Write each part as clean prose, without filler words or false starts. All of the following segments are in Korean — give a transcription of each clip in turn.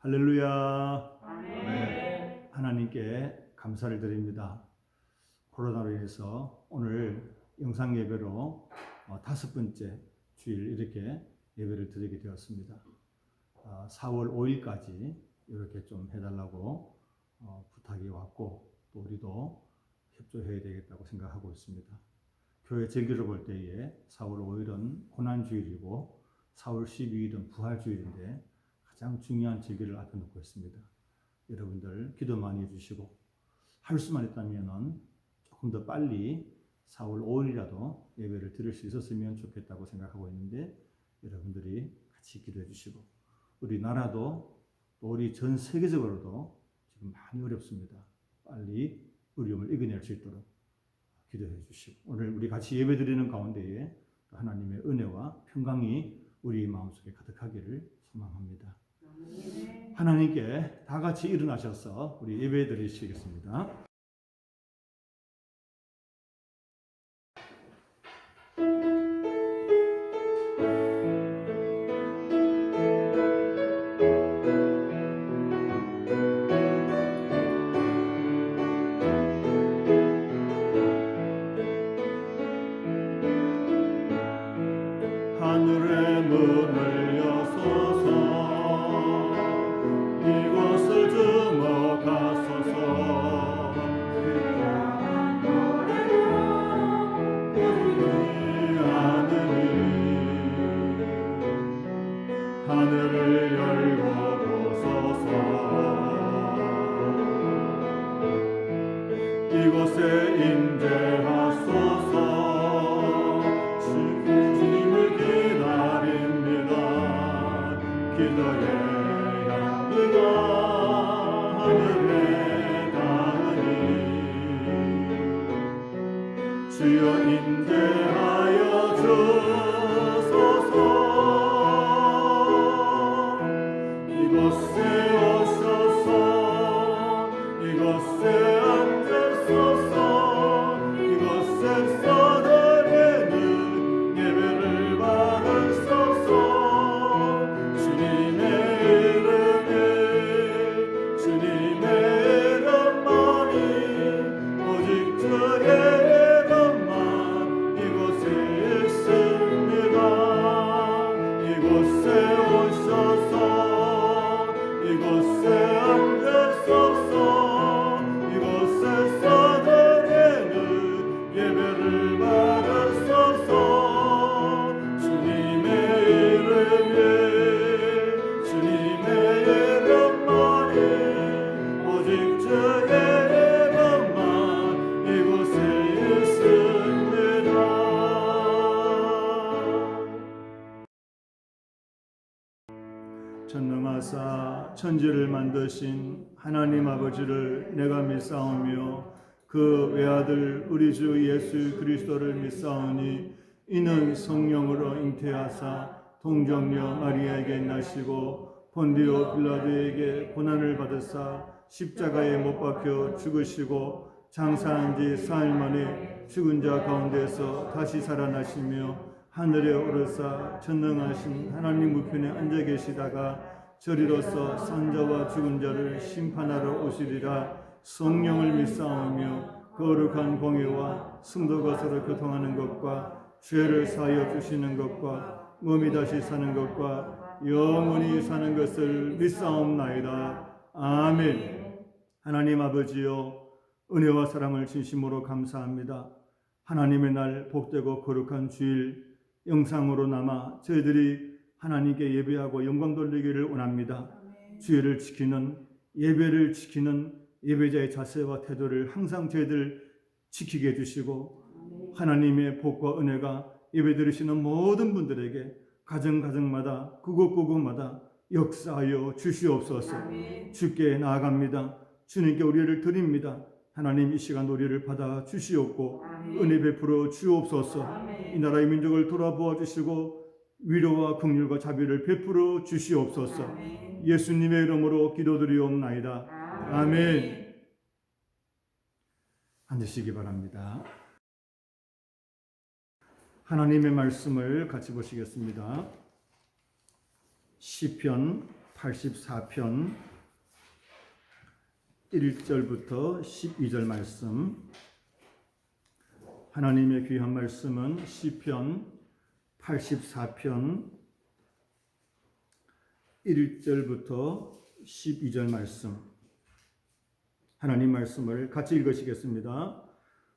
할렐루야. 네, 하나님께 감사를 드립니다. 코로나로 인해서 오늘 영상 예배로 5번째 주일 이렇게 예배를 드리게 되었습니다. 4월 5일까지 이렇게 좀 해달라고 부탁이 왔고 또 우리도 협조해야 되겠다고 생각하고 있습니다. 교회 절기를 볼 때에 4월 5일은 고난주일이고 4월 12일은 부활주일인데 가장 중요한 절기를 앞에 놓고 있습니다. 여러분들 기도 많이 해주시고 할 수만 있다면 조금 더 빨리 4월 5일이라도 예배를 드릴 수 있었으면 좋겠다고 생각하고 있는데 여러분들이 같이 기도해 주시고 우리나라도 또 우리 전 세계적으로도 지금 많이 어렵습니다. 빨리 어려움을 이겨낼 수 있도록 기도해 주시고 오늘 우리 같이 예배 드리는 가운데에 하나님의 은혜와 평강이 우리 마음속에 가득하기를 소망합니다. 하나님께 다 같이 일어나셔서 우리 예배 드리시겠습니다. 하늘의 문을 여소서 이곳을 주목하소서 하늘을 열고 보소서 이곳에 임재하소서 주님을 기다립니다. 기도의 향기가 하늘에 닿으니 주여 임재하여 주소서 이곳에 오셔서 이곳에 앉으소서 이곳에서 드리는 예배를 받으소서 주님의 이름만이 오직 주의 이름만 이곳에 있습니다. 이곳에 오셔서 이곳에 앉으소서 이곳에서 드리는 예배를 받으소서 주님의 이름만이 오직 주의 이름만 이곳에 있습니다. 전능하사 천지를 만드신 하나님 아버지를 내가 믿사오며 그 외아들 우리 주 예수 그리스도를 믿사오니 이는 성령으로 잉태하사 동정녀 마리아에게 나시고 본디오 빌라도에게 고난을 받으사 십자가에 못 박혀 죽으시고 장사한 지 4일 만에 죽은 자 가운데서 다시 살아나시며 하늘에 오르사 전능하신 하나님 우편에 앉아 계시다가 저리로서 산자와 죽은 자를 심판하러 오시리라. 성령을 믿사오며 거룩한 공의와 성도가 서로 교통하는 것과 죄를 사하여 주시는 것과 몸이 다시 사는 것과 영원히 사는 것을 믿사옵나이다. 아멘. 하나님 아버지여 은혜와 사랑을 진심으로 감사합니다. 하나님의 날 복되고 거룩한 주일 영상으로 남아 저희들이 하나님께 예배하고 영광 돌리기를 원합니다. 주일을 지키는 예배를 지키는 예배자의 자세와 태도를 항상 저희들 지키게 해주시고 하나님의 복과 은혜가 예배 드리시는 모든 분들에게 가정마다 구국마다 역사하여 주시옵소서. 주께 나아갑니다. 주님께 우리를 드립니다. 하나님 이 시간 우리를 받아 주시옵고 은혜 베풀어 주옵소서. 이 나라의 민족을 돌아보아 주시고 위로와 긍휼과 자비를 베풀어 주시옵소서. 예수님의 이름으로 기도드리옵나이다. 아멘. 앉으시기 바랍니다. 하나님의 말씀을 같이 보시겠습니다. 시편 84편 1절부터 12절 말씀, 하나님의 귀한 말씀은 시편 84편 1절부터 12절 말씀, 하나님 말씀을 같이 읽으시겠습니다.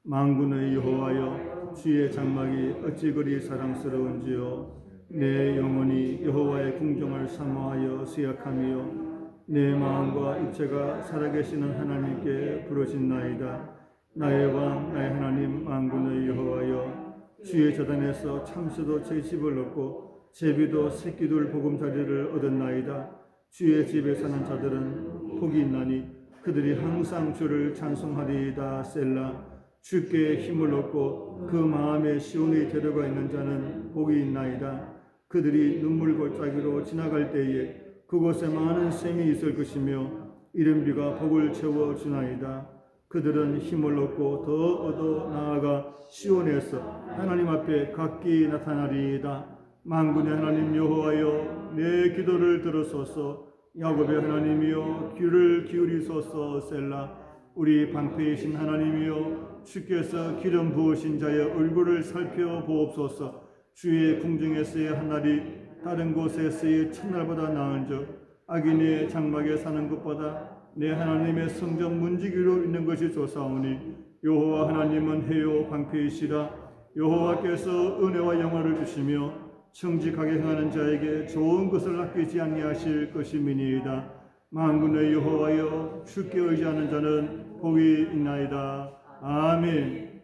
만군의 여호와여, 주의 장막이 어찌 그리 사랑스러운지요. 내 영혼이 여호와의 궁정을 사모하여 수약하며 내 마음과 육체가 살아계시는 하나님께 부르짖나이다. 나의 왕 나의 하나님 만군의 여호와여, 주의 저단에서 참새도 제 집을 얻고 제비도 새끼들 보금자리를 얻었나이다. 주의 집에 사는 자들은 복이 있나니 그들이 항상 주를 찬송하리이다. 셀라. 주께 힘을 얻고 그 마음에 시온이 데려가 있는 자는 복이 있나이다. 그들이 눈물 골짜기로 지나갈 때에 그곳에 많은 샘이 있을 것이며 이른 비가 복을 채워 주나이다. 그들은 힘을 얻고 더 얻어 나아가 시온에서 하나님 앞에 각기 나타나리이다. 만군의 하나님 여호와여, 내 기도를 들으소서. 야곱의 하나님이여, 귀를 기울이소서. 셀라. 우리 방패이신 하나님이여, 주께서 기름 부으신 자의 얼굴을 살펴보옵소서. 주의 궁중에서의 한 날이 다른 곳에서의 첫날보다 나은즉 악인의 장막에 사는 것보다 내 하나님의 성전 문지기로 있는 것이 좋사오니 여호와 하나님은 해요 방패이시라. 여호와께서 은혜와 영화를 주시며 정직하게 행하는 자에게 좋은 것을 아끼지 아니하실 것임이니이다. 만군의 여호와여, 주께 의지하는 자는 복이 있나이다. 아멘.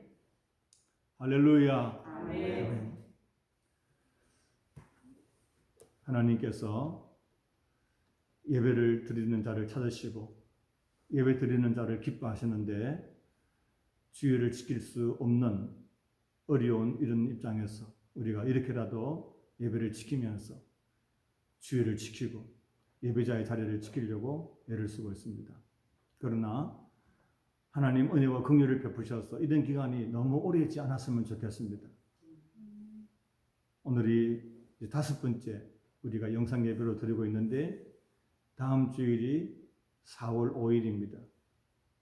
할렐루야. 아멘. 하나님께서 예배를 드리는 자를 찾으시고 예배 드리는 자를 기뻐하시는데 주의를 지킬 수 없는 어려운 이런 입장에서 우리가 이렇게라도 예배를 지키면서 주의를 지키고 예배자의 자리를 지키려고 애를 쓰고 있습니다. 그러나 하나님 은혜와 긍휼을 베푸셔서 이런 기간이 너무 오래지 않았으면 좋겠습니다. 오늘이 다섯 번째 우리가 영상 예배로 드리고 있는데 다음 주일이 4월 5일입니다.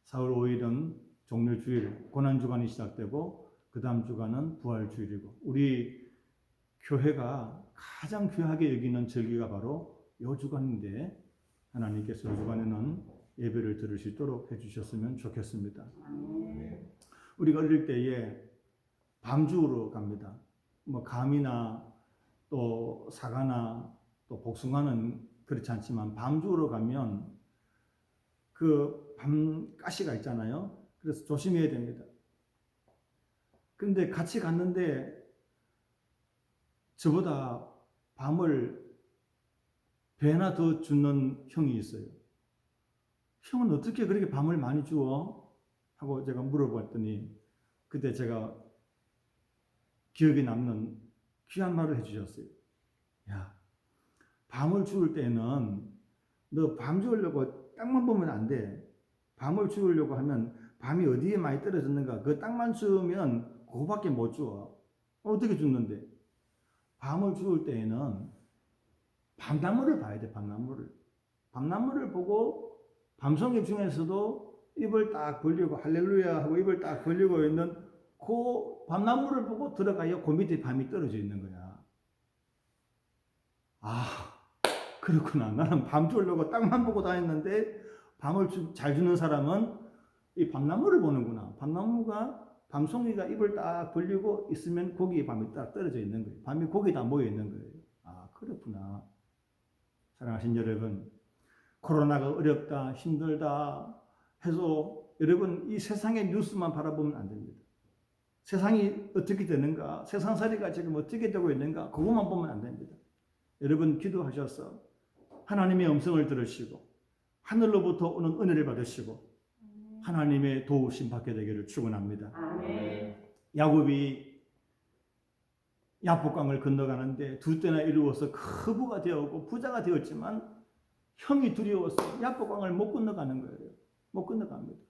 4월 5일은 종료주일, 고난주간이 시작되고 그 다음 주간은 부활주일이고 우리 교회가 가장 귀하게 여기는 절기가 바로 요 주간인데 하나님께서 요 주간에는 예배를 들을 수 있도록 해주셨으면 좋겠습니다. 우리가 어릴 때에 밤주우러 갑니다. 뭐 감이나 또 사과나 또 복숭아는 그렇지 않지만 밤주우러 가면 그 밤가시가 있잖아요. 그래서 조심해야 됩니다. 그런데 같이 갔는데 저보다 밤을 배나 더 주는 형이 있어요. 형은 어떻게 그렇게 밤을 많이 주워? 하고 제가 물어봤더니 그때 제가 기억에 남는 귀한 말을 해주셨어요. 야, 밤을 주울 때는 너 밤 주우려고 땅만 보면 안 돼. 밤을 주우려고 하면 밤이 어디에 많이 떨어졌는가 그 땅만 주우면 그거밖에 못 주워. 어떻게 줍는데? 밤을 주울 때에는 밤나무를 봐야 돼. 밤나무를 보고 밤송이 중에서도 입을 딱 벌리고 할렐루야 하고 입을 딱 벌리고 있는 그 밤나무를 보고 들어가야 그 밑에 밤이 떨어져 있는 거야. 아, 그렇구나. 나는 밤 주려고 땅만 보고 다녔는데 밤을 잘 주는 사람은 이 밤나무를 보는구나. 밤송이가 입을 딱 벌리고 있으면 거기에 밤이 딱 떨어져 있는 거예요. 밤이 거기에 다 모여 있는 거예요. 아, 그렇구나. 사랑하신 여러분, 코로나가 어렵다, 힘들다 해서 여러분 이 세상의 뉴스만 바라보면 안 됩니다. 세상이 어떻게 되는가, 세상살이가 지금 어떻게 되고 있는가 그것만 보면 안 됩니다. 여러분 기도하셔서 하나님의 음성을 들으시고 하늘로부터 오는 은혜를 받으시고 하나님의 도우심 받게 되기를 축원합니다. 아멘. 야곱이 야복강을 건너가는데 두 때나 이루어서 거부가 되었고 부자가 되었지만 형이 두려워서 야복강을 못 건너가는 거예요. 못 건너갑니다.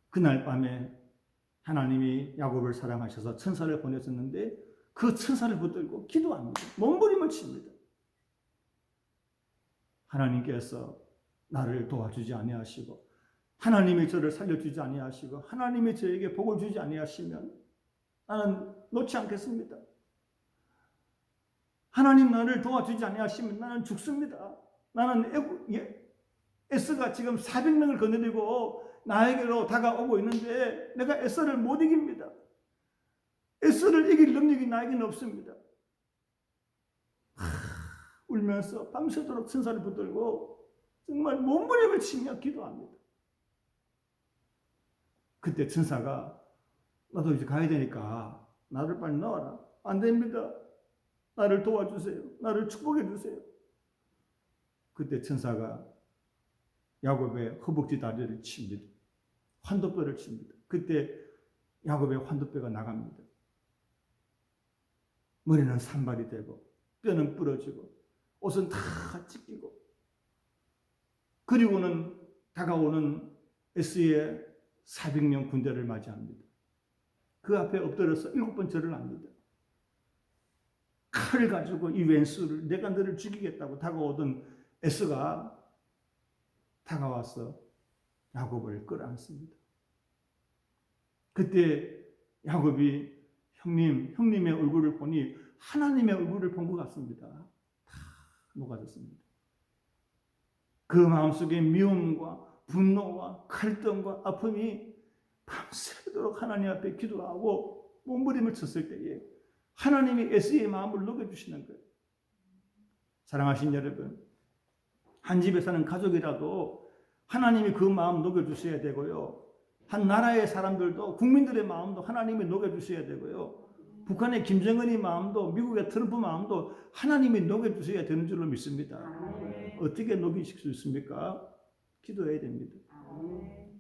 그날 밤에 하나님이 야곱을 사랑하셔서 천사를 보내셨는데 그 천사를 붙들고 기도합니다. 몸부림을 칩니다. 하나님께서 나를 도와주지 아니하시고 하나님이 저를 살려주지 아니하시고 하나님이 저에게 복을 주지 아니하시면 나는 놓지 않겠습니다. 하나님 나를 도와주지 아니하시면 나는 죽습니다. 나는 에스가 지금 400명을 거느리고 나에게로 다가오고 있는데 내가 에스를 못 이깁니다. 에스를 이길 능력이 나에게는 없습니다. 울면서 밤새도록 천사를 붙들고 정말 몸부림을 치며 기도합니다. 그때 천사가 나도 이제 가야 되니까 나를 빨리 넣어라. 안 됩니다. 나를 도와주세요. 나를 축복해 주세요. 그때 천사가 야곱의 허벅지 다리를 칩니다. 환도뼈를 칩니다. 그때 야곱의 환도뼈가 나갑니다. 머리는 산발이 되고 뼈는 부러지고 옷은 다 찢기고 그리고는 다가오는 에스의 400명 군대를 맞이합니다. 그 앞에 엎드려서 7번 절을 합니다. 칼을 가지고 이 왼수를 내가 너를 죽이겠다고 다가오던 에스가 다가와서 야곱을 끌어안습니다. 그때 야곱이 형님의 얼굴을 보니 하나님의 얼굴을 본 것 같습니다. 다 녹아졌습니다. 그 마음속에 미움과 분노와 갈등과 아픔이 밤새도록 하나님 앞에 기도하고 몸부림을 쳤을 때에 하나님이 에스의 마음을 녹여주시는 거예요. 사랑하신 여러분, 한 집에 사는 가족이라도 하나님이 그 마음 녹여주셔야 되고요. 한 나라의 사람들도 국민들의 마음도 하나님이 녹여주셔야 되고요. 북한의 김정은의 마음도 미국의 트럼프 마음도 하나님이 녹여주셔야 되는 줄로 믿습니다. 어떻게 녹이실 수 있습니까? 기도해야 됩니다.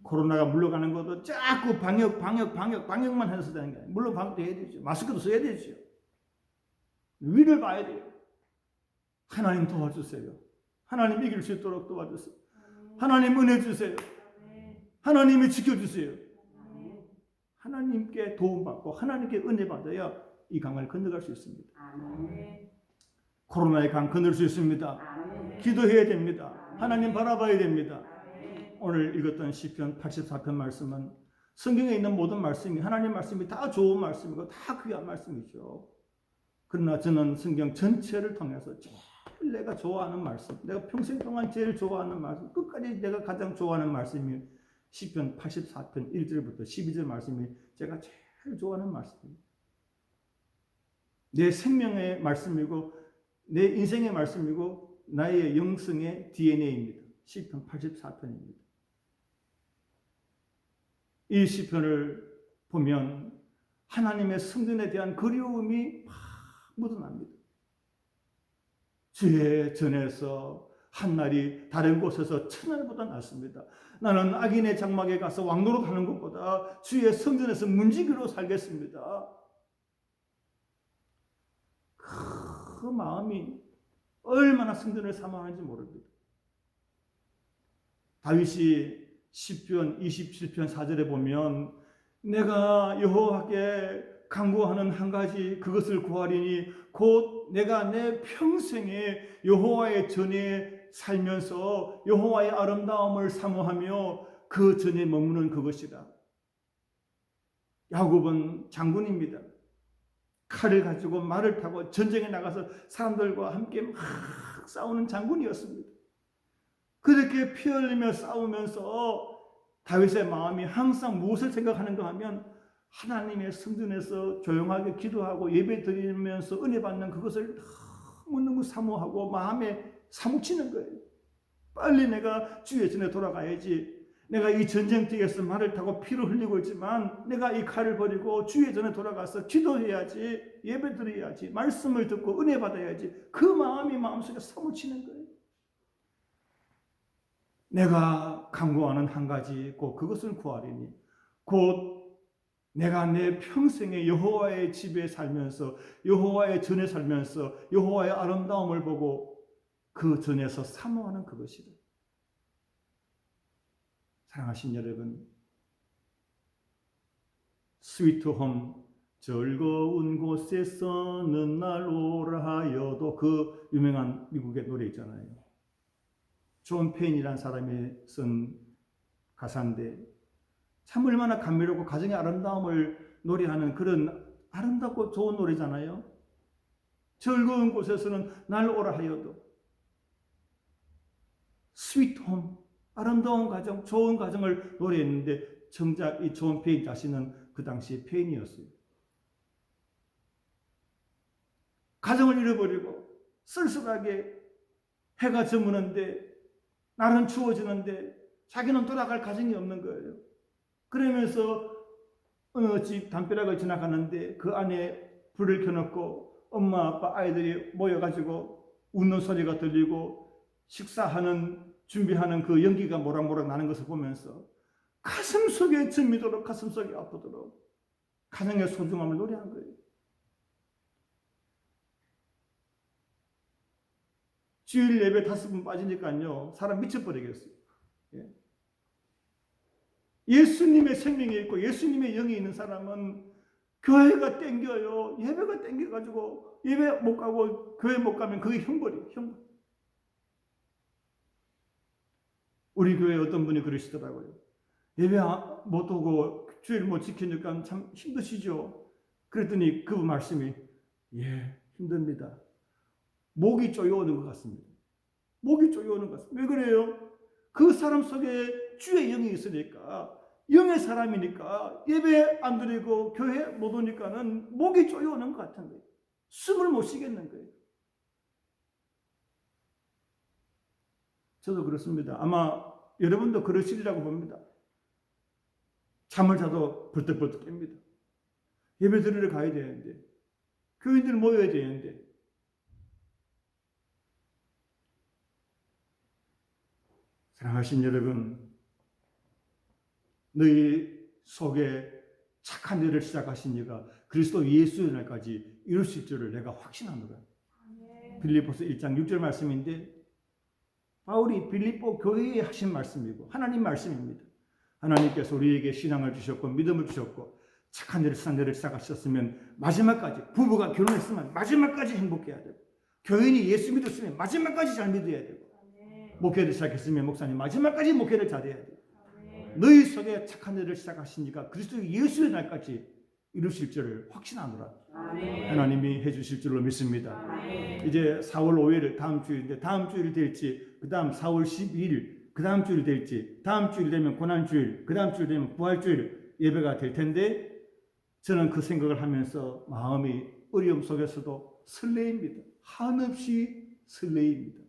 코로나가 물러가는 것도 자꾸 방역만 해서 되는 게 아니에요. 물론 방역도 해야 되죠. 마스크도 써야 되죠. 위를 봐야 돼요. 하나님 도와주세요. 하나님 이길 수 있도록 도와주세요. 하나님 은혜 주세요. 하나님이 지켜주세요. 하나님께 도움받고 하나님께 은혜 받아야 이 강을 건너갈 수 있습니다. 코로나의 강 건널 수 있습니다. 기도해야 됩니다. 하나님 바라봐야 됩니다. 오늘 읽었던 시편 84편 말씀은 성경에 있는 모든 말씀이 하나님 말씀이 다 좋은 말씀이고 다 귀한 말씀이죠. 그러나 저는 성경 전체를 통해서 제일 내가 좋아하는 말씀, 내가 평생 동안 제일 좋아하는 말씀, 끝까지 내가 가장 좋아하는 말씀이 시편 84편 1절부터 12절 말씀이 제가 제일 좋아하는 말씀입니다. 내 생명의 말씀이고 내 인생의 말씀이고 나의 영성의 DNA입니다. 시편 84편입니다. 이 시편을 보면 하나님의 성전에 대한 그리움이 막 묻어납니다. 주의 전에서 한날이 다른 곳에서 천날보다 낫습니다. 나는 악인의 장막에 가서 왕노릇하는 것보다 주의 성전에서 문지기로 살겠습니다. 그 마음이 얼마나 성전을 사모하는지 모릅니다. 다윗이 시편 27편 4절에 보면 내가 여호와께 간구하는 한 가지 그것을 구하리니 곧 내가 내 평생에 여호와의 전에 살면서 여호와의 아름다움을 사모하며 그 전에 머무는 그것이다. 야곱은 장군입니다. 칼을 가지고 말을 타고 전쟁에 나가서 사람들과 함께 막 싸우는 장군이었습니다. 그렇게 피 흘리며 싸우면서 다윗의 마음이 항상 무엇을 생각하는가 하면 하나님의 성전에서 조용하게 기도하고 예배 드리면서 은혜 받는 그것을 너무너무 사모하고 마음에 사무치는 거예요. 빨리 내가 주의 전에 돌아가야지. 내가 이 전쟁터에서 말을 타고 피를 흘리고 있지만 내가 이 칼을 버리고 주의 전에 돌아가서 기도해야지, 예배 드려야지, 말씀을 듣고 은혜 받아야지. 그 마음이 마음속에 사무치는 거예요. 내가 간구하는 한 가지 곧 그것을 구하리니 곧 내가 내 평생에 여호와의 집에 살면서 여호와의 전에 살면서 여호와의 아름다움을 보고 그 전에서 사모하는 그것이다. 사랑하신 여러분, 스위트 홈 즐거운 곳에서는 날 오라 하여도 그 유명한 미국의 노래 있잖아요. 존 페인이라는 사람이 쓴 가사인데 참 얼마나 감미롭고 가정의 아름다움을 노래하는 그런 아름답고 좋은 노래잖아요. 즐거운 곳에서는 날 오라 하여도 스위트 홈, 아름다운 가정, 좋은 가정을 노래했는데 정작 이 존 페인 자신은 그 당시 페인이었어요. 가정을 잃어버리고 쓸쓸하게 해가 저무는데 날은 추워지는데 자기는 돌아갈 가정이 없는 거예요. 그러면서 어느 집 담벼락을 지나가는데 그 안에 불을 켜놓고 엄마 아빠 아이들이 모여가지고 웃는 소리가 들리고 식사하는 준비하는 그 연기가 모락모락 나는 것을 보면서 가슴속에 점이도록 가슴속이 아프도록 가정의 소중함을 노래한 거예요. 주일 예배 5분 빠지니까요 사람 미쳐버리겠어요. 예수님의 생명이 있고 예수님의 영이 있는 사람은 교회가 땡겨요. 예배가 땡겨가지고 예배 못 가고 교회 못 가면 그게 형벌이에요. 형벌. 우리 교회 어떤 분이 그러시더라고요. 예배 못 오고 주일 못 지키니까 참 힘드시죠. 그랬더니 그 말씀이 힘듭니다. 목이 쪼여오는 것 같습니다. 목이 쪼여오는 것 같습니다. 왜 그래요? 그 사람 속에 주의 영이 있으니까 영의 사람이니까 예배 안 드리고 교회 못 오니까는 목이 쪼여오는 것 같은 거예요. 숨을 못 쉬겠는 거예요. 저도 그렇습니다. 아마 여러분도 그러시리라고 봅니다. 잠을 자도 벌떡벌떡 깹니다. 예배 드리러 가야 되는데 교인들 모여야 되는데 사랑하신 여러분, 너희 속에 착한 일을 시작하신 이가 그리스도 예수의 날까지 이루실 줄을 내가 확신하노라. 빌립보서 1장 6절 말씀인데 바울이 빌립보 교회에 하신 말씀이고 하나님 말씀입니다. 하나님께서 우리에게 신앙을 주셨고 믿음을 주셨고 착한 일을 선한 일을 시작하셨으면 마지막까지 부부가 결혼했으면 마지막까지 행복해야 되고 교인이 예수 믿었으면 마지막까지 잘 믿어야 되고 목회를 시작했으면 목사님 마지막까지 목회를 잘해야 돼요. 너희 속에 착한 일을 시작하시니까 그리스도 예수의 날까지 이루실 줄을 확신하노라. 하나님이 해주실 줄로 믿습니다. 이제 4월 5일 다음 주일인데 다음 주일 될지 그 다음 4월 12일 그 다음 주일 될지 다음 주일 되면 고난주일 그 다음 주일 되면 부활주일 예배가 될 텐데 저는 그 생각을 하면서 마음이 어려움 속에서도 설레입니다. 한없이 설레입니다.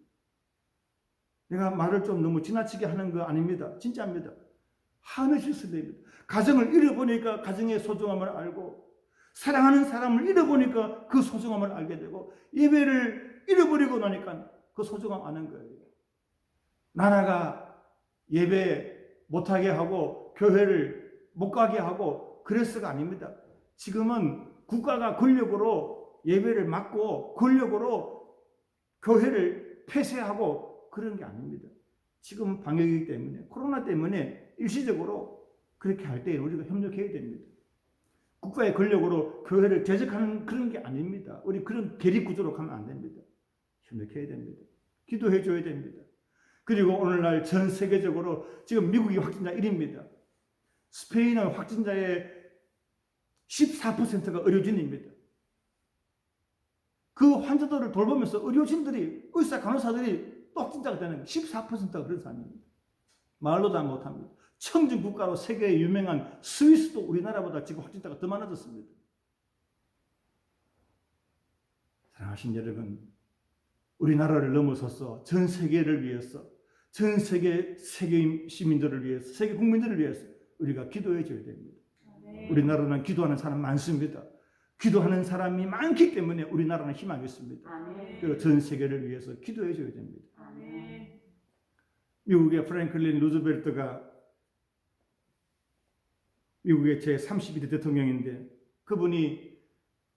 내가 말을 좀 너무 지나치게 하는 거 아닙니다. 진짜입니다. 한없이 설레입니다. 가정을 잃어보니까 가정의 소중함을 알고 사랑하는 사람을 잃어보니까 그 소중함을 알게 되고 예배를 잃어버리고 나니까 그 소중함 아는 거예요. 나라가 예배 못하게 하고 교회를 못 가게 하고 그래서가 아닙니다. 지금은 국가가 권력으로 예배를 막고 권력으로 교회를 폐쇄하고 그런 게 아닙니다. 지금 방역이기 때문에 코로나 때문에 일시적으로 그렇게 할 때 우리가 협력해야 됩니다. 국가의 권력으로 교회를 대적하는 그런 게 아닙니다. 우리 그런 계립구조로 가면 안 됩니다. 협력해야 됩니다. 기도해 줘야 됩니다. 그리고 오늘날 전 세계적으로 지금 미국이 확진자 1위입니다. 스페인은 확진자의 14%가 의료진입니다. 그 환자들을 돌보면서 의료진들이 의사 간호사들이 또 확진자가 되는 14%가 그런 사람입니다. 말로 다 못합니다. 청정 국가로 세계에 유명한 스위스도 우리나라보다 지금 확진자가 더 많아졌습니다. 사랑하신 여러분, 우리나라를 넘어서서 전 세계를 위해서, 전 세계 시민들을 위해서, 세계 국민들을 위해서 우리가 기도해 줘야 됩니다. 우리나라는 기도하는 사람 많습니다. 기도하는 사람이 많기 때문에 우리나라는 희망이 있습니다. 그리고 전 세계를 위해서 기도해 줘야 됩니다. 미국의 프랭클린 루즈벨트가 미국의 제32대 대통령인데 그분이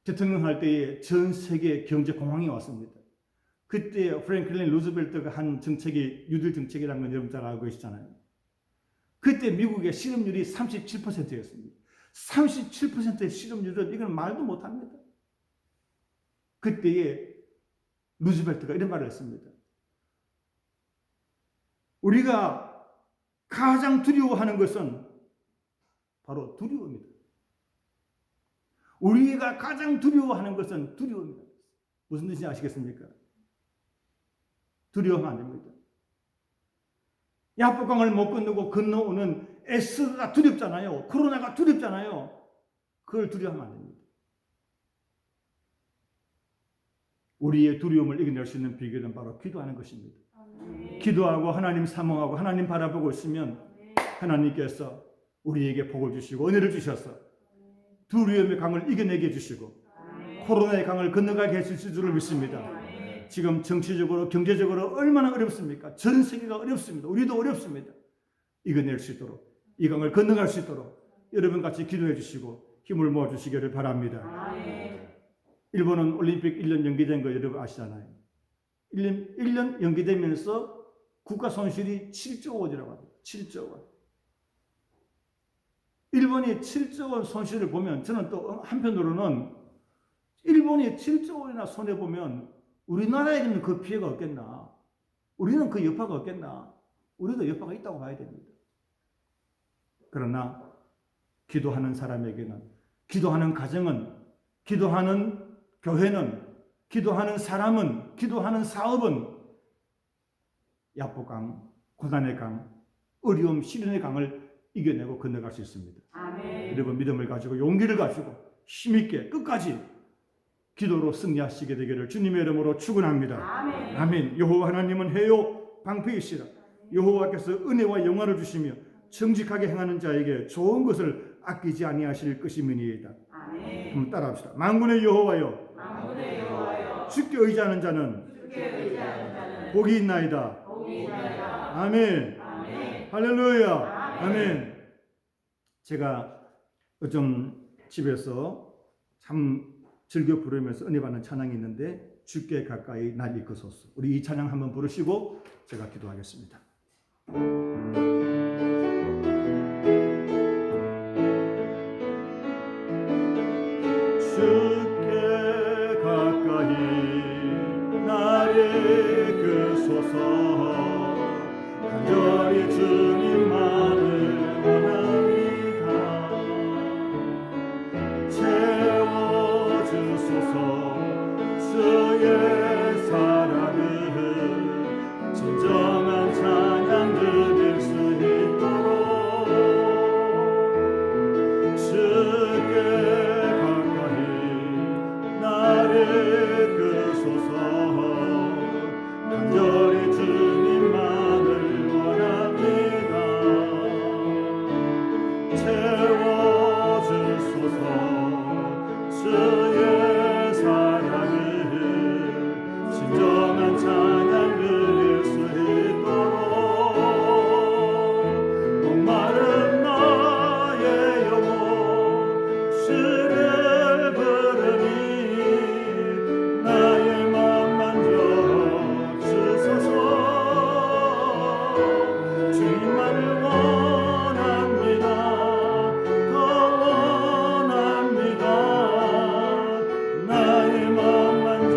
대통령 할 때에 전 세계 경제 공황이 왔습니다. 그때 프랭클린 루즈벨트가 한 정책이 뉴딜 정책이라는 건 여러분 잘 알고 계시잖아요. 그때 미국의 실업률이 37%였습니다. 37%의 실업률은 이건 말도 못합니다. 그때에 루즈벨트가 이런 말을 했습니다. 우리가 가장 두려워하는 것은 바로 두려움입니다. 우리가 가장 두려워하는 것은 두려움입니다. 무슨 뜻인지 아시겠습니까? 두려워하면 안 됩니다. 야복강을 못 건너고 건너오는 에스가 두렵잖아요. 코로나가 두렵잖아요. 그걸 두려워하면 안 됩니다. 우리의 두려움을 이겨낼 수 있는 비결은 바로 기도하는 것입니다. 기도하고 하나님 사모하고 하나님 바라보고 있으면 하나님께서 우리에게 복을 주시고 은혜를 주셔서 두려움의 강을 이겨내게 해주시고 코로나의 강을 건너가게 해주실 줄을 믿습니다. 지금 정치적으로 경제적으로 얼마나 어렵습니까? 전 세계가 어렵습니다. 우리도 어렵습니다. 이겨낼 수 있도록 이 강을 건너갈 수 있도록 여러분 같이 기도해 주시고 힘을 모아 주시기를 바랍니다. 일본은 올림픽 1년 연기된 거 여러분 아시잖아요. 1년 연기되면서 국가 손실이 7조 원이라고 합니다. 7조 원. 일본이 7조 원 손실을 보면 저는 또 한편으로는 일본이 7조 원이나 손해보면 우리나라에는 그 피해가 없겠나? 우리는 그 여파가 없겠나? 우리도 여파가 있다고 봐야 됩니다. 그러나 기도하는 사람에게는, 기도하는 가정은, 기도하는 교회는, 기도하는 사람은, 기도하는 사업은 야복강, 고난의 강, 어려움, 시련의 강을 이겨내고 건너갈 수 있습니다. 아멘. 여러분 믿음을 가지고 용기를 가지고 힘있게 끝까지 기도로 승리하시게 되기를 주님의 이름으로 축원합니다. 아멘. 아멘. 여호와 하나님은 해요 방패이시라. 여호와께서 은혜와 영화를 주시며 정직하게 행하는 자에게 좋은 것을 아끼지 아니하실 것임이니이다. 아멘. 한번 따라합시다. 만군의 여호와여, 만군의 여호와여, 주께 의지하는 자는 복이 있나이다. 아멘. 아멘. 할렐루야. 아멘. 제가 요즘 집에서 참 즐겨 부르면서 은혜 받는 찬양이 있는데 주께 가까이 날 이끄소서. 우리 이 찬양 한번 부르시고 제가 기도하겠습니다. 주께 가까이 날 이끄소서. 간절히 주님만을 원합니다. 채워주소서. 주의 사랑을 진정한 찬양 드릴 수 있도록 주께 가까이 날 이끄소서. 간절히 주님만을 원합니다. 채워주소서. 주의 사랑을 진정한 찬양 드릴 수 있도록 목마른 나의 영혼 주를 부르니 나의 맘 만져 주소서. 주님만을 원합니다. 더 원합니다. 나의 맘 만져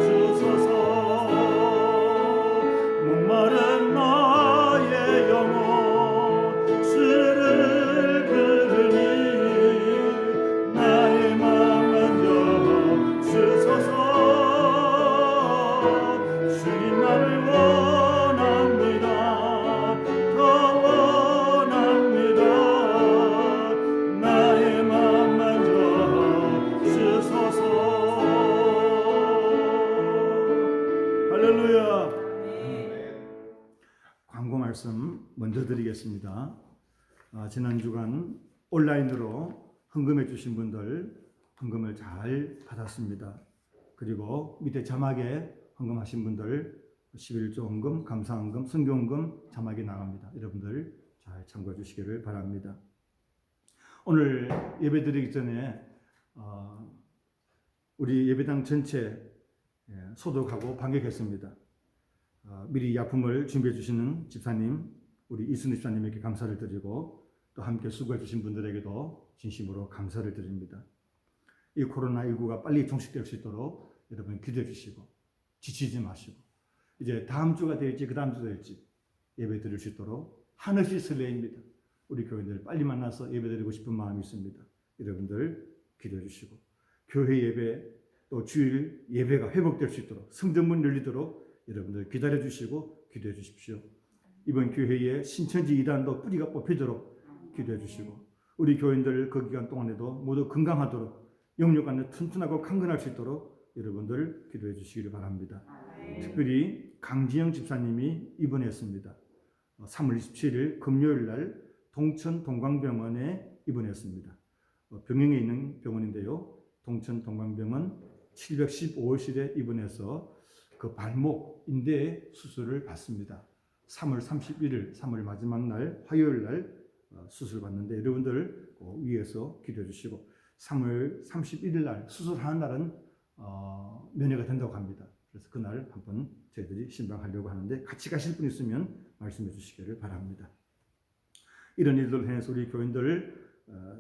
주소서. 목마른 나의 영혼 주를 부르니 나의 맘 만져 주소서. 주님만을 원합니다. 더 원합니다. 나의 맘 만져 주소서. 할렐루야. 광고 말씀 먼저 드리겠습니다. 지난 주간 온라인으로 헌금해 주신 분들 헌금을 잘 받았습니다. 그리고 밑에 자막에 헌금하신 분들 11조 헌금, 감사 헌금, 선교 헌금 자막에 나갑니다. 여러분들 잘 참고해 주시기를 바랍니다. 오늘 예배 드리기 전에 우리 예배당 전체 소독하고 반격했습니다. 미리 약품을 준비해 주시는 집사님, 우리 이순희 집사님에게 감사를 드리고 또 함께 수고해 주신 분들에게도 진심으로 감사를 드립니다. 이 코로나19가 빨리 종식될 수 있도록 여러분 기도해 주시고 지치지 마시고 이제 다음 주가 될지 그 다음 주가 될지 예배 드릴 수 있도록 한없이 설레입니다. 우리 교인들 빨리 만나서 예배 드리고 싶은 마음이 있습니다. 여러분들 기도해 주시고 교회 예배 또 주일 예배가 회복될 수 있도록 성전문 열리도록 여러분들 기다려 주시고 기도해 주십시오. 이번 교회에 신천지 이단도 뿌리가 뽑히도록 기도해 주시고 우리 교인들 그 기간 동안에도 모두 건강하도록 영육간에 튼튼하고 강건할 수 있도록 여러분들 기도해 주시기를 바랍니다. 특별히 강지영 집사님이 입원했습니다. 3월 27일 금요일 날 동천 동광병원에 입원했습니다. 병영에 있는 병원인데요. 동천 동광병원 715호실에 입원해서 그 발목 인대 수술을 받습니다. 3월 31일 3월 마지막 날 화요일 날 수술 받는데 여러분들 위에서 기도해 주시고 3월 31일 날 수술하는 날은 면회가 된다고 합니다. 그래서 그날 한번 저희들이 신방하려고 하는데 같이 가실 분 있으면 말씀해 주시기를 바랍니다. 이런 일들을 통해서 우리 교인들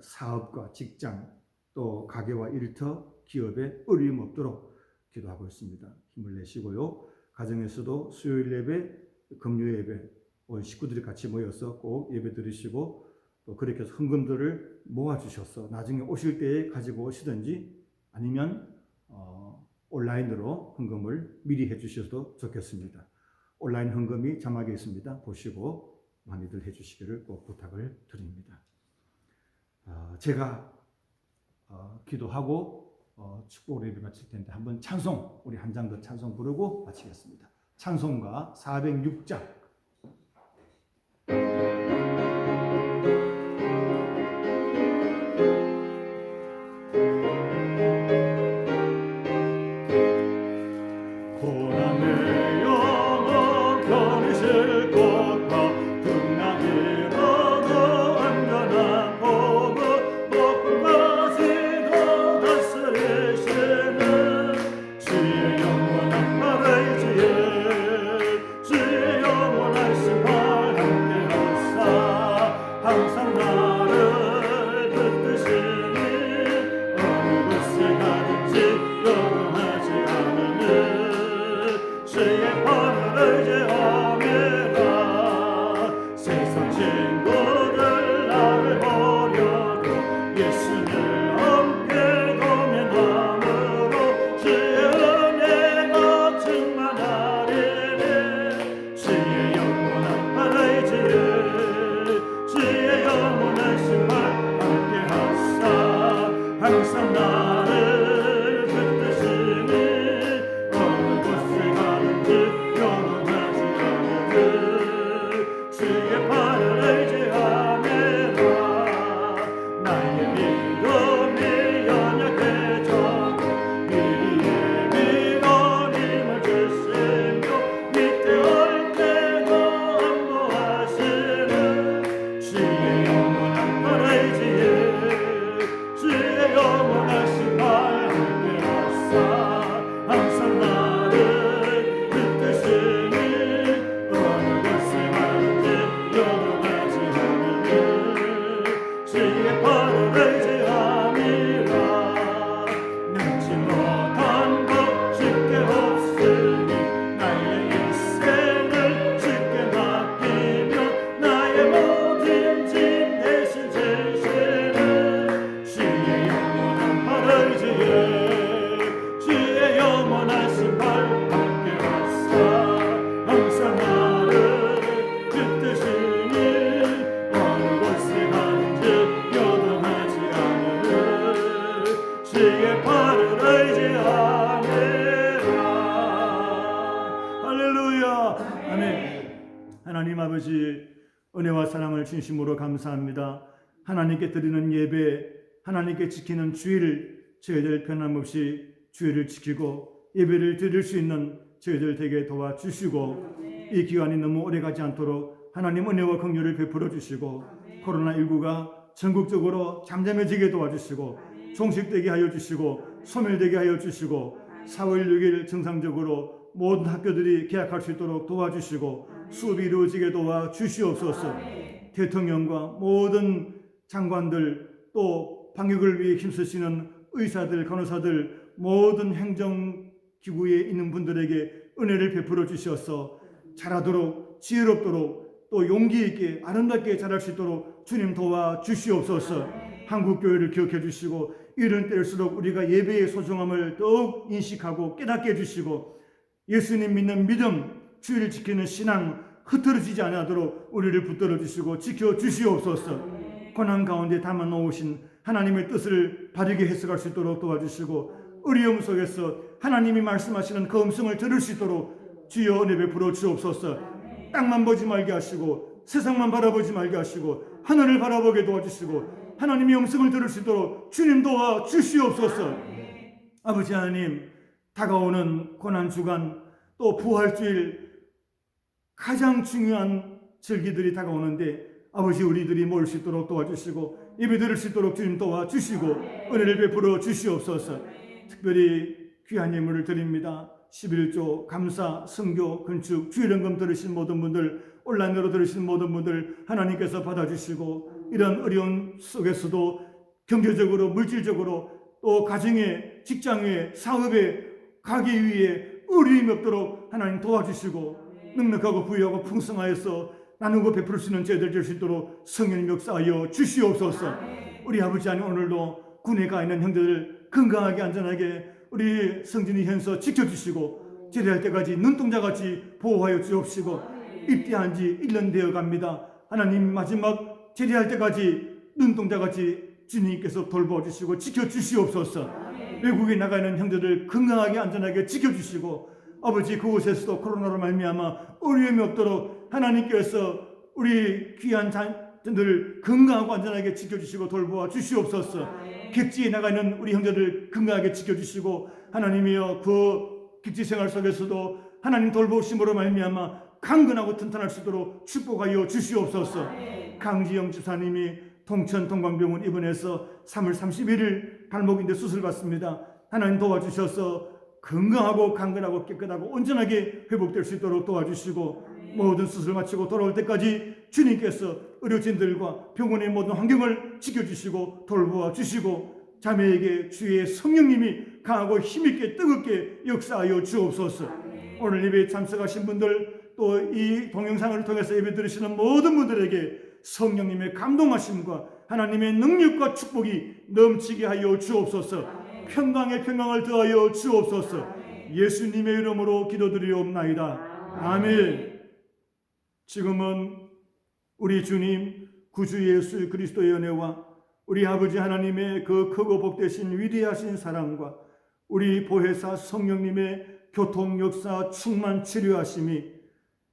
사업과 직장 또 가게와 일터 기업에 어려움 없도록 기도하고 있습니다. 힘을 내시고요. 가정에서도 수요일 예배, 금요 예배 온 식구들이 같이 모여서 꼭 예배 드리시고 또 그렇게 해서 헌금들을 모아주셔서 나중에 오실 때에 가지고 오시든지 아니면 온라인으로 헌금을 미리 해주셔도 좋겠습니다. 온라인 헌금이 자막에 있습니다. 보시고 많이들 해주시기를 꼭 부탁을 드립니다. 제가 기도하고 축복을 예배 마칠 텐데 한번 찬송 우리 한 장 더 찬송 부르고 마치겠습니다. 찬송가 406장 하나님 아버지 은혜와 사랑을 진심으로 감사합니다. 하나님께 드리는 예배, 하나님께 지키는 주일 저희들 변함없이 주일을 지키고 예배를 드릴 수 있는 저희들 되게 도와주시고 이 기간이 너무 오래가지 않도록 하나님 은혜와 긍휼을 베풀어 주시고 코로나19가 전국적으로 잠잠해지게 도와주시고 종식되게 하여 주시고 소멸되게 하여 주시고 4월 6일 정상적으로 모든 학교들이 개학할 수 있도록 도와주시고 수업이 이루어지게 도와주시옵소서. 대통령과 모든 장관들 또 방역을 위해 힘쓰시는 의사들, 간호사들 모든 행정기구에 있는 분들에게 은혜를 베풀어 주셔서 잘하도록 지혜롭도록 또 용기 있게 아름답게 자랄 수 있도록 주님 도와 주시옵소서. 한국교회를 기억해 주시고 이런 때일수록 우리가 예배의 소중함을 더욱 인식하고 깨닫게 해주시고 예수님 믿는 믿음, 주의를 지키는 신앙 흐트러지지 않도록 우리를 붙들어 주시고 지켜 주시옵소서. 고난 가운데 담아 놓으신 하나님의 뜻을 바르게 해석할 수 있도록 도와주시고 어려움 속에서 하나님이 말씀하시는 그 음성을 들을 수 있도록 주여 은혜 베풀어 주옵소서. 땅만 보지 말게 하시고 세상만 바라보지 말게 하시고 하늘을 바라보게 도와주시고 하나님의 음성을 들을 수 있도록 주님 도와 주시옵소서. 아버지 하나님, 다가오는 고난주간 또 부활주일 가장 중요한 절기들이 다가오는데 아버지 우리들이 모일 수 있도록 도와주시고 예배 드릴 수 있도록 주님 도와주시고 은혜를 베풀어 주시옵소서. 특별히 귀한 예물을 드립니다. 11조 감사, 성교, 건축, 주일연금 들으신 모든 분들, 온라인으로 들으신 모든 분들 하나님께서 받아주시고 이런 어려운 속에서도 경제적으로 물질적으로 또 가정에 직장에 사업에 가기 위해 어려움이 없도록 하나님 도와주시고 넉넉하고 부유하고 풍성하여서 나누고 베풀 수 있는 죄들 될 수 있도록 성령 역사하여 주시옵소서. 우리 아버지 하나님 오늘도 군에 가 있는 형제들 건강하게 안전하게 우리 성진이 현서 지켜주시고 제대할 때까지 눈동자같이 보호하여 주옵시고 입대한 지 1년 되어 갑니다. 하나님 마지막 제대할 때까지 눈동자같이 주님께서 돌봐주시고 지켜주시옵소서. 외국에 나가 있는 형제들 건강하게 안전하게 지켜주시고 아버지 그곳에서도 코로나로 말미암아 어려움이 없도록 하나님께서 우리 귀한 자녀들 건강하고 안전하게 지켜주시고 돌보아 주시옵소서. 객지에 나가 있는 우리 형제들 건강하게 지켜주시고 하나님이여 그 객지 생활 속에서도 하나님 돌보심으로 말미암아 강건하고 튼튼할 수 있도록 축복하여 주시옵소서. 강지영 집사님이 통천 동광병원 입원해서 3월 31일 발목인데 수술 받습니다. 하나님 도와주셔서 건강하고 강건하고 깨끗하고 온전하게 회복될 수 있도록 도와주시고 모든 수술 마치고 돌아올 때까지 주님께서 의료진들과 병원의 모든 환경을 지켜주시고 돌보아 주시고 자매에게 주의 성령님이 강하고 힘있게 뜨겁게 역사하여 주옵소서. 오늘 예배에 참석하신 분들 또 이 동영상을 통해서 예배 드리시는 모든 분들에게 성령님의 감동하심과 하나님의 능력과 축복이 넘치게 하여 주옵소서. 평강의 평강을 더하여 주옵소서. 예수님의 이름으로 기도드리옵나이다. 아멘. 지금은 우리 주님 구주 예수 그리스도의 은혜와 우리 아버지 하나님의 그 크고 복되신 위대하신 사랑과 우리 보혜사 성령님의 교통 역사 충만 치료하심이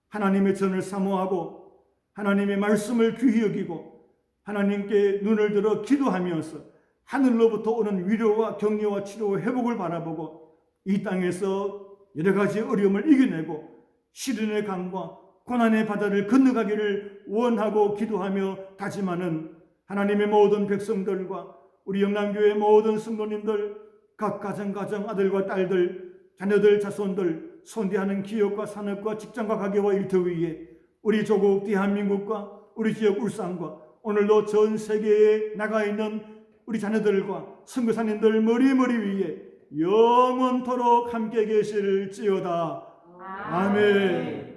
하나님의 전을 사모하고 하나님의 말씀을 귀히 여기고 하나님께 눈을 들어 기도하면서 하늘로부터 오는 위로와 격려와 치료와 회복을 바라보고 이 땅에서 여러 가지 어려움을 이겨내고 시련의 강과 고난의 바다를 건너가기를 원하고 기도하며 다짐하는 하나님의 모든 백성들과 우리 영남교회 모든 성도님들 각 가정 아들과 딸들 자녀들 자손들 손대하는 기업과 산업과 직장과 가게와 일터 위에 우리 조국 대한민국과 우리 지역 울산과 오늘도 전 세계에 나가 있는 우리 자녀들과 선교사님들 머리 위에 영원토록 함께 계실지어다. 아멘.